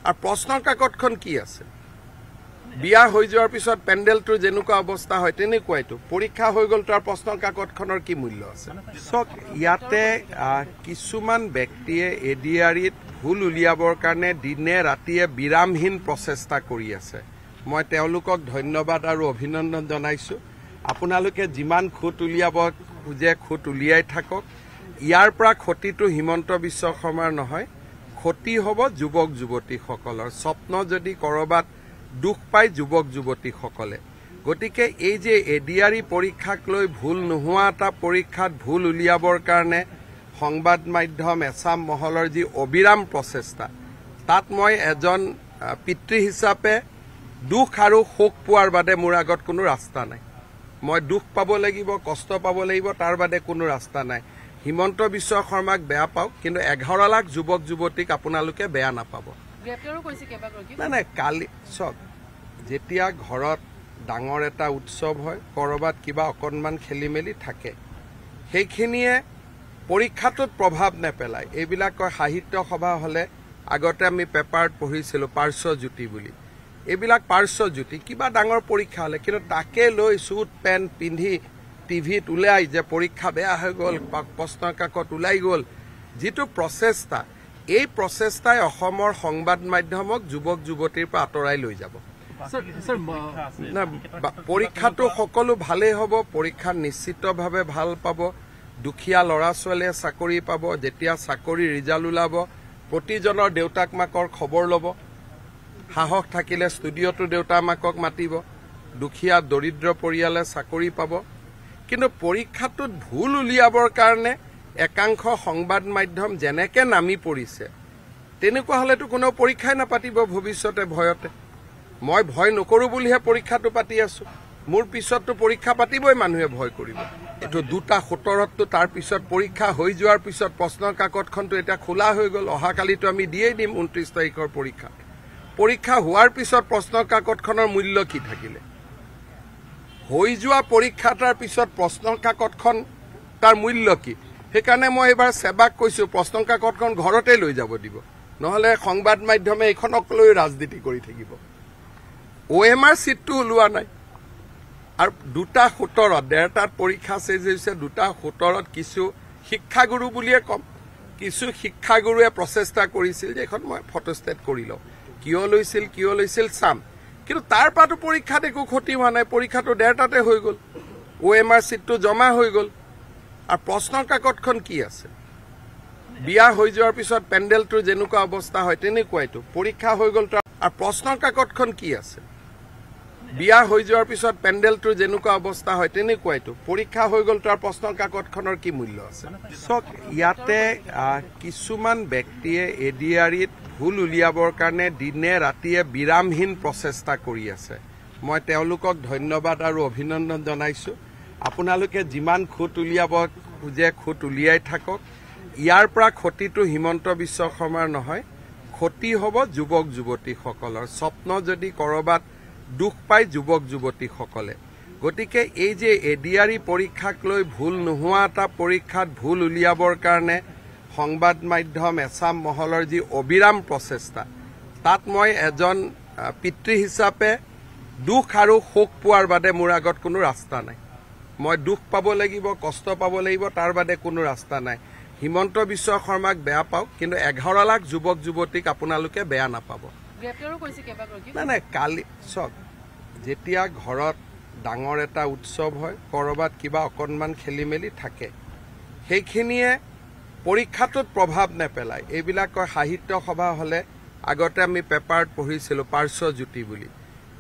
R প্ৰশ্ন কাকতখন কি আছে বিয়া হৈ যোৱাৰ পিছত পেন্ডেলটো যেনেকুৱা অৱস্থা হয় তেনেকুৱাইতো পৰীক্ষা হৈ গ'ল তাৰ প্ৰশ্ন কাকতখনৰ কি মূল্য আছে সক ইয়াতে কিছুমান ব্যক্তিয়ে এডিআৰিত ভুল উলিয়াবৰ কাৰণে দিনে ৰাতিয়ে বিৰামহীন প্ৰচেষ্টা কৰি আছে মই তেওঁলোকক ধন্যবাদ আৰু অভিনন্দন জনাইছো আপোনালোকে যিমান খুট উলিয়াব খুজে খুট উলিয়াই থাকক ইয়াৰ পৰা ক্ষতিটো হিমন্ত বিশ্ব শৰ্মাৰ নহয় ক্ষতি হ'ব যুৱক যুৱতীসকলৰ স্বপ্ন যদি কৰবাত দুখ পায় যুৱক যুৱতীসকলে গতিকে এই যে এডিআৰি পৰীক্ষাক লৈ ভুল নোহোৱা এটা পৰীক্ষাত ভুল উলিয়াবৰ কাৰণে সংবাদ মাধ্যম এছাম মহলৰ যি অবিৰাম প্ৰচেষ্টা তাত মই এজন পিতৃ হিচাপে দুখ আৰু শোক পোৱাৰ বাদে মোৰ আগত কোনো ৰাস্তা নাই মই দুখ পাব লাগিব কষ্ট পাব লাগিব তাৰ বাদে কোনো ৰাস্তা নাই হিমন্ত বিশ্ব শৰ্মাক বেয়া পাওক কিন্তু 11 লাখ যুৱক যুৱতীক আপোনালোকে বেয়া নাপাব নাই কালি চক যেতিয়া ঘৰত ডাঙৰ এটা উৎসৱ হয় কৰবাত কিবা অকণমান খেলি মেলি থাকে সেইখিনিয়ে পৰীক্ষাটোত প্ৰভাৱ নেপেলায় এইবিলাক সাহিত্য সভা হলে আগতে আমি পেপাৰত পঢ়িছিলো পাৰ্শ্বজ্যোতি বুলি এইবিলাক পাৰ্শ্বজ্যোতি কিবা ডাঙৰ পৰীক্ষা হলে কিন্তু তাকে লৈ সুট পেন পিন্ধি টিভিত উলাই যে পৰীক্ষা বেয়া হৈ গ'ল প্ৰশ্ন কাকত উলাই গ'ল যেটো প্ৰচেষ্টা এই প্ৰচেষ্টাই অসমৰ সংবাদ মাধ্যমক যুৱক যুৱতীৰ পৰা আঁতৰাই লৈ যাব পৰীক্ষাটো সকলো ভালেই হ'ব পৰীক্ষা নিশ্চিতভাৱে ভাল পাব দুখীয়া ল'ৰা ছোৱালীয়ে চাকৰি পাব যেতিয়া চাকৰি ৰিজাল্ট ওলাব প্ৰতিজনৰ দেউতাক মাকৰ খবৰ ল'ব সাহস থাকিলে ষ্টুডিঅ'টো দেউতাক মাকক মাতিব দুখীয়া দৰিদ্ৰ পৰিয়ালে চাকৰি পাব কিন্তু পৰীক্ষাটোত ভুল উলিয়াবৰ কাৰণে একাংশ সংবাদ মাধ্যম যেনেকে নামি পৰিছে তেনেকুৱা হলেতো কোনো পৰীক্ষাই নাপাতিব ভৱিষ্যতে ভয়তে মই ভয় নকৰো বুলিহে পৰীক্ষাটো পাতি আছো মোৰ পিছতটো পৰীক্ষা পাতিবই মানুহে ভয় কৰিব এটো 2:17 তাৰ পিছত পৰীক্ষা হৈ যোৱাৰ পিছত প্ৰশ্ন কাকতখনটো এটা খোলা হৈ গ'ল অহাকালিটো আমি দিয়েই দিম 29 তাৰিখৰ পৰীক্ষা হোৱাৰ পিছত প্ৰশ্ন কাকতখনৰ মূল্য কি থাকিলে হৈ যোৱা পৰীক্ষাটাৰ পিছত প্ৰশ্ন কাকতখন তাৰ মূল্য কি সেইকাৰণে মই এবাৰ সেবাক কৈছো প্ৰশ্ন কাকতখন ঘৰতে লৈ যাব দিব নহলে সংবাদ মাধ্যমে এইখনক লৈ ৰাজনীতি কৰি থাকিব ওএমআৰ সিটটো ওলোৱা নাই আৰু 2:17 ডেৰটাত পৰীক্ষা শেষ হৈছে 2:17 কিছু শিক্ষাগুৰু বুলিয়ে কম কিছু শিক্ষাগুৰুৱে প্ৰচেষ্টা কৰিছিল যে এখন মই ফটোষ্টেট কৰি লওঁ কিয় লৈছিল চাম কিন্তু তাৰ পাটো পৰীক্ষাত একো ক্ষতি হোৱা নাই পৰীক্ষাটো 1:30টাতে হৈ গ'ল ওএমআৰ সিটটো জমা হৈ গ'ল আৰ প্ৰশ্ন কাকতখন কি আছে বিয়া হৈ যোৱাৰ পিছত পেন্ডেলটো যেনেকুৱা অৱস্থা হয় তেনেকুৱাইতো পৰীক্ষা হৈ গ'ল আৰ প্ৰশ্ন কাকতখন কি আছে বিয়া হৈ যোৱাৰ পিছত পেন্ডেলটো যেনেকুৱা অৱস্থা হয় তেনেকুৱাইতো পৰীক্ষা হৈ গ'ল তাৰ প্ৰশ্ন কাকতখনৰ কি মূল্য আছে সক ইয়াতে কিছুমান ব্যক্তিয়ে এডিআৰিত ভুল উলিয়াবৰ কাৰণে দিনে ৰাতিয়ে বিৰামহীন প্ৰচেষ্টা কৰি আছে মই তেওঁলোকক ধন্যবাদ আৰু অভিনন্দন জনাইছো আপোনালোকে যিমান খুট উলিয়াব খুজে খুট উলিয়াই থাকক ইয়াৰ পৰা ক্ষতিটো হিমন্ত বিশ্ব শৰ্মাৰ নহয় ক্ষতি হ'ব যুৱক যুৱতীসকলৰ স্বপ্ন যদি কৰবাত দুখ পায় যুৱক যুৱতীসকলে গতিকে এই যে এডিআৰি পৰীক্ষাক লৈ ভুল নোহোৱা এটা পৰীক্ষাত ভুল উলিয়াবৰ কাৰণে সংবাদ মাধ্যম এছাম মহলৰ যি অবিৰাম প্ৰচেষ্টা তাত মই এজন পিতৃ হিচাপে দুখ আৰু শোক পোৱাৰ বাদে মোৰ আগত কোনো ৰাস্তা নাই মই দুখ পাব লাগিব কষ্ট পাব লাগিব তাৰ বাদে কোনো ৰাস্তা নাই হিমন্ত বিশ্ব শৰ্মাক বেয়া পাওক কিন্তু 11 লাখ যুৱক যুৱতীক আপোনালোকে বেয়া নাপাব নাই কালি চক যেতিয়া ঘৰত ডাঙৰ এটা উৎসৱ হয় কৰবাত কিবা অকণমান খেলি মেলি থাকে সেইখিনিয়ে পৰীক্ষাটোত প্ৰভাৱ নেপেলায় এইবিলাক সাহিত্য সভা হলে আগতে আমি পেপাৰত পঢ়িছিলো পাৰ্শ্বজ্যোতি বুলি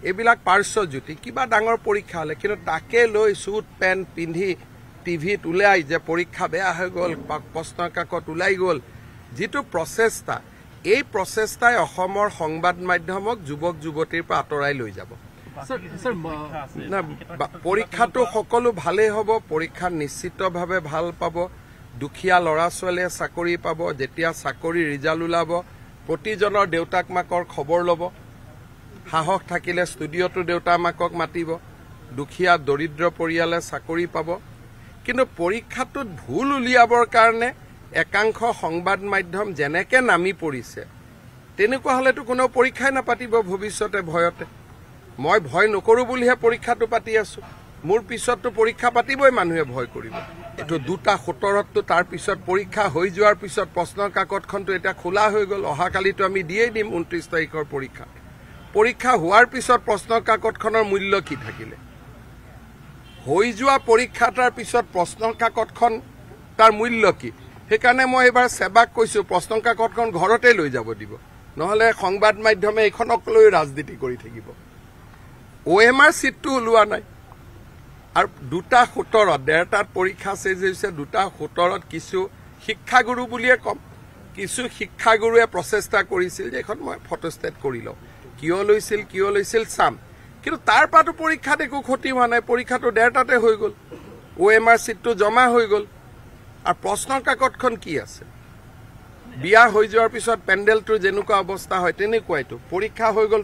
এইবিলাক পাৰ্শ্বজ্যোতি কিবা ডাঙৰ পৰীক্ষা হলে কিন্তু তাকে লৈ সুট পেন পিন্ধি টিভিত উলাই যে পৰীক্ষা বেয়া হৈ গ'ল প্ৰশ্ন কাকত উলাই গ'ল যেটো প্ৰচেষ্টা এই প্ৰচেষ্টাই অসমৰ সংবাদ মাধ্যমক যুৱক যুৱতীৰ পৰা আঁতৰাই লৈ যাব পৰীক্ষাটো সকলো ভালেই হ'ব পৰীক্ষা নিশ্চিতভাৱে ভাল পাব দুখীয়া ল'ৰা ছোৱালীয়ে চাকৰি পাব যেতিয়া চাকৰি ৰিজাল্ট ওলাব প্ৰতিজনৰ দেউতাক মাকৰ খবৰ ল'ব সাহস থাকিলে ষ্টুডিঅ'টো দেউতাক মাকক মাতিব দুখীয়া দৰিদ্ৰ পৰিয়ালে চাকৰি পাব কিন্তু পৰীক্ষাটোত ভুল উলিয়াবৰ কাৰণে একাংশ সংবাদ মাধ্যম যেনেকে নামি পৰিছে তেনেকুৱা হলেতো কোনেও পৰীক্ষাই নাপাতিব ভৱিষ্যতে ভয়তে মই ভয় নকৰো বুলিহে পৰীক্ষাটো পাতি আছো মোৰ পিছততো পৰীক্ষা পাতিবই মানুহে ভয় কৰিব এটো 2:17 তাৰ পিছত পৰীক্ষা হৈ যোৱাৰ পিছত প্ৰশ্নৰ কাকতখনটো এটা খোলা হৈ গল অহাকালিটো আমি দিয়েই দিম 29 তাৰিখৰ পৰীক্ষা হোৱাৰ পিছত প্ৰশ্নৰ কাকতখনৰ মূল্য কি থাকিলে হৈ যোৱা পৰীক্ষাটাৰ পিছত প্ৰশ্নৰ কাকতখন তাৰ মূল্য কি সেইকাৰণে মই এবাৰ সেবাক কৈছো প্ৰশ্নৰ কাকতখন ঘৰতে লৈ যাব দিব নহলে সংবাদ মাধ্যমে এইখনক লৈ ৰাজনীতি কৰি থাকিব OMR সিটটো ওলোৱা নাই আৰু 2:17 ডেৰটাত পৰীক্ষা শেষ হৈছে 2:17 কিছু শিক্ষাগুৰু বুলিয়ে কম কিছু শিক্ষাগুৰুৱে প্ৰচেষ্টা কৰিছিল যে এখন মই ফটোষ্টেট কৰি লওঁ কিয় লৈছিল চাম কিন্তু তাৰ পাটো পৰীক্ষাত একো ক্ষতি হোৱা নাই পৰীক্ষাটো ডেৰটাতে হৈ গল OMR সিটটো জমা হৈ গল আৰু প্ৰশ্নৰ কাকতখন কি আছে বিয়া হৈ যোৱাৰ পিছত পেণ্ডেলটো যেনেকুৱা অৱস্থা হয় তেনেকুৱাইটো পৰীক্ষা হৈ গল